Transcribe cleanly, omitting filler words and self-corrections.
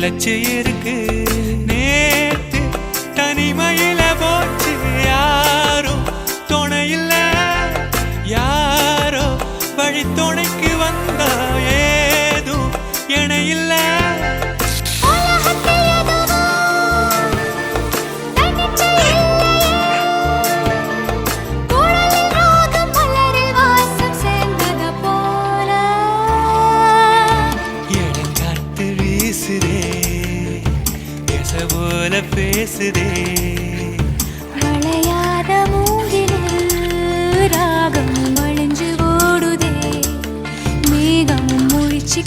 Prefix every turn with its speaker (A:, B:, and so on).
A: நிலச்சி இருக்கு. நேத்து தனிமையில போச்சு யாரும் துணையில்ல, யாரோ வழி துணைக்கு வந்தா ஏதும் இணையில்ல. போல பேசுதே
B: வளையாத மூங்கிலில் ராகம் வளைஞ்சு ஓடுதே, மேகம் முழிச்சு